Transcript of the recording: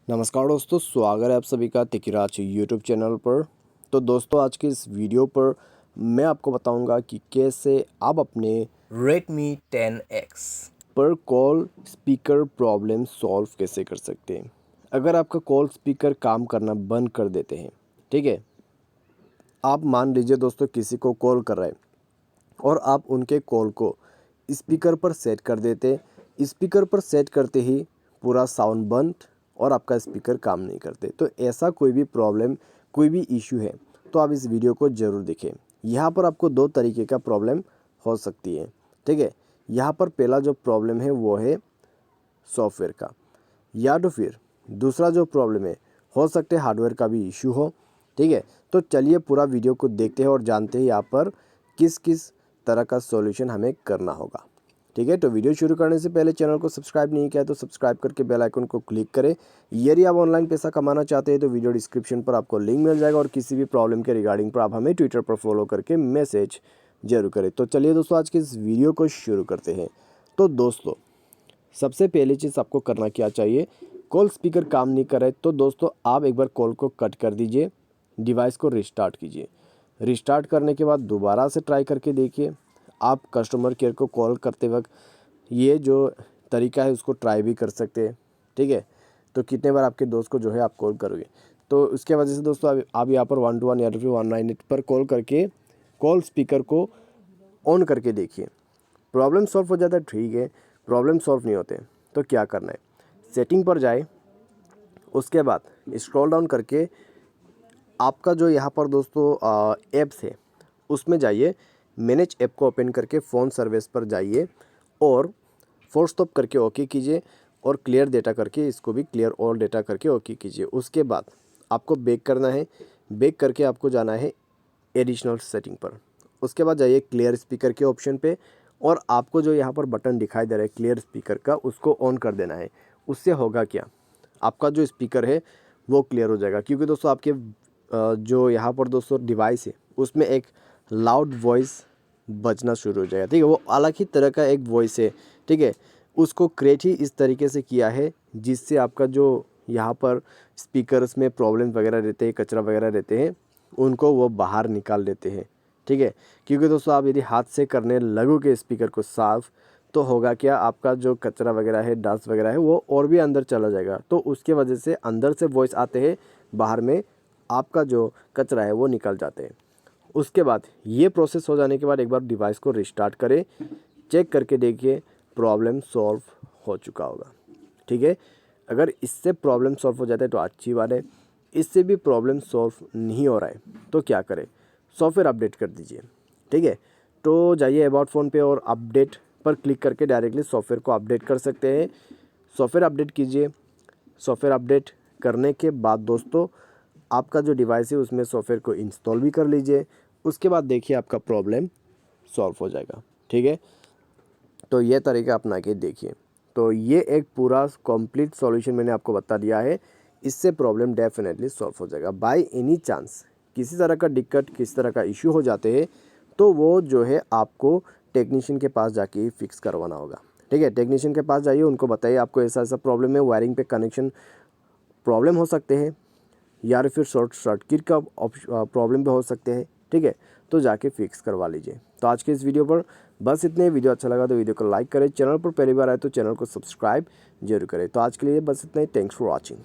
नमस्कार दोस्तों, स्वागत है आप सभी का तिकिराज यूट्यूब चैनल पर। तो दोस्तों, आज के इस वीडियो पर मैं आपको बताऊंगा कि कैसे आप अपने Redmi 10X। पर कॉल स्पीकर प्रॉब्लम सॉल्व कैसे कर सकते हैं। अगर आपका कॉल स्पीकर काम करना बंद कर देते हैं, ठीक है, आप मान लीजिए दोस्तों किसी को कॉल कर रहे हैं और आप उनके कॉल को स्पीकर पर सेट कर देते। स्पीकर पर सेट करते ही पूरा साउंड बंद और आपका स्पीकर काम नहीं करते। तो ऐसा कोई भी प्रॉब्लम, कोई भी इशू है तो आप इस वीडियो को ज़रूर देखें। यहाँ पर आपको दो तरीके का प्रॉब्लम हो सकती है, ठीक है। यहाँ पर पहला जो प्रॉब्लम है वो है सॉफ्टवेयर का, या तो फिर दूसरा जो प्रॉब्लम है हो सकता है हार्डवेयर का भी इशू हो, ठीक है। तो चलिए पूरा वीडियो को देखते हैं और जानते हैं यहाँ पर किस किस तरह का सॉल्यूशन हमें करना होगा, ठीक है। तो वीडियो शुरू करने से पहले चैनल को सब्सक्राइब नहीं किया तो सब्सक्राइब करके बेल आइकन को क्लिक करें। यदि आप ऑनलाइन पैसा कमाना चाहते हैं तो वीडियो डिस्क्रिप्शन पर आपको लिंक मिल जाएगा और किसी भी प्रॉब्लम के रिगार्डिंग पर आप हमें ट्विटर पर फॉलो करके मैसेज जरूर करें। तो चलिए दोस्तों, आज के इस वीडियो को शुरू करते हैं। तो दोस्तों, सबसे पहली चीज़ आपको करना क्या चाहिए, कॉल स्पीकर काम नहीं कर रहा है तो दोस्तों आप एक बार कॉल को कट कर दीजिए, डिवाइस को रिस्टार्ट कीजिए। रिस्टार्ट करने के बाद दोबारा से ट्राई करके देखिए। आप कस्टमर केयर को कॉल करते वक्त ये जो तरीका है उसको ट्राई भी कर सकते हैं, ठीक है। तो कितने बार आपके दोस्त को जो है आप कॉल करोगे, तो उसके वजह से दोस्तों आप यहाँ पर 121 या फिर 198 पर कॉल करके कॉल स्पीकर को ऑन करके देखिए। प्रॉब्लम सॉल्व हो जाता है, ठीक है। प्रॉब्लम सॉल्व नहीं होते तो क्या करना है, सेटिंग पर जाए, उसके बाद स्क्रॉल डाउन करके आपका जो यहाँ पर दोस्तों ऐप्स है उसमें जाइए। मैनेज ऐप को ओपन करके फ़ोन सर्विस पर जाइए और फोर्स स्टॉप करके ओके कीजिए और क्लियर डेटा करके इसको भी क्लियर ऑल डेटा करके ओके कीजिए। उसके बाद आपको बैक करना है, बैक करके आपको जाना है एडिशनल सेटिंग पर। उसके बाद जाइए क्लियर स्पीकर के ऑप्शन पे और आपको जो यहाँ पर बटन दिखाई दे रहा है क्लियर स्पीकर का, उसको ऑन कर देना है। उससे होगा क्या, आपका जो स्पीकर है वो क्लियर हो जाएगा। क्योंकि दोस्तों आपके जो यहाँ पर दोस्तों डिवाइस है उसमें एक लाउड वॉइस बजना शुरू हो जाएगा, ठीक है। वो अलग ही तरह का एक वॉइस है, ठीक है। उसको क्रिएट ही इस तरीके से किया है जिससे आपका जो यहाँ पर स्पीकर्स में प्रॉब्लम वगैरह रहते हैं, कचरा वगैरह रहते हैं, उनको वो बाहर निकाल देते हैं, ठीक है। क्योंकि दोस्तों आप यदि हाथ से करने लगोगे स्पीकर को साफ़ तो होगा क्या, आपका जो कचरा वगैरह है, डस्ट वगैरह है, वो और भी अंदर चला जाएगा। तो उसके वजह से अंदर से वॉइस आते हैं, बाहर में आपका जो कचरा है वो निकल जाते हैं। उसके बाद ये प्रोसेस हो जाने के बाद एक बार डिवाइस को रिस्टार्ट करें, चेक करके देखिए प्रॉब्लम सॉल्व हो चुका होगा, ठीक है। अगर इससे प्रॉब्लम सॉल्व हो जाता है तो अच्छी बात है। इससे भी प्रॉब्लम सॉल्व नहीं हो रहा है तो क्या करें, सॉफ्टवेयर अपडेट कर दीजिए, ठीक है। तो जाइए अबाउट फ़ोन पे और अपडेट पर क्लिक करके डायरेक्टली सॉफ्टवेयर को अपडेट कर सकते हैं। सॉफ्टवेयर अपडेट कीजिए। सॉफ्टवेयर अपडेट करने के बाद दोस्तों आपका जो डिवाइस है उसमें सॉफ्टवेयर को इंस्टॉल भी कर लीजिए। उसके बाद देखिए आपका प्रॉब्लम सॉल्व हो जाएगा, ठीक है। तो ये तरीका अपना के देखिए। तो ये एक पूरा कंप्लीट सॉल्यूशन मैंने आपको बता दिया है, इससे प्रॉब्लम डेफिनेटली सॉल्व हो जाएगा। बाय एनी चांस किसी तरह का दिक्कत, किसी तरह का इशू हो जाते हैं तो वो जो है आपको टेक्नीशियन के पास जाके ही फिक्स करवाना होगा, ठीक है। टेक्नीशियन के पास जाइए, उनको बताइए आपको ऐसा ऐसा प्रॉब्लम है, वायरिंग पे कनेक्शन प्रॉब्लम हो सकते हैं या फिर शॉर्ट सर्किट का प्रॉब्लम भी हो सकते हैं, ठीक है। तो जाके फिक्स करवा लीजिए। तो आज के इस वीडियो पर बस इतने। वीडियो अच्छा लगा तो वीडियो को लाइक करें, चैनल पर पहली बार आए तो चैनल को सब्सक्राइब जरूर करें। तो आज के लिए बस इतना ही। Thanks for watching.